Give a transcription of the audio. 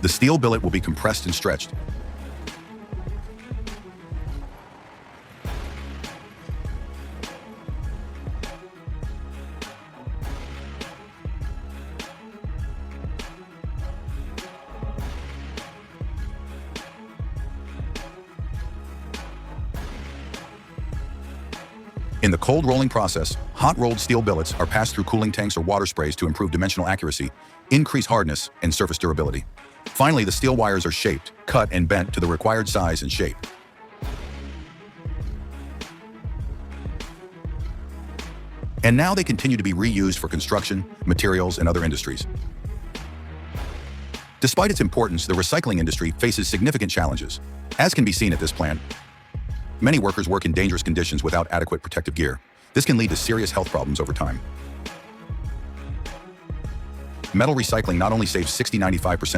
The steel billet will be compressed and stretched. In the cold rolling process, hot-rolled steel billets are passed through cooling tanks or water sprays to improve dimensional accuracy, increase hardness, and surface durability. Finally, the steel wires are shaped, cut, and bent to the required size and shape. And now they continue to be reused for construction, materials, and other industries. Despite its importance, the recycling industry faces significant challenges. As can be seen at this plant, many workers work in dangerous conditions without adequate protective gear. This can lead to serious health problems over time. Metal recycling not only saves 60–95%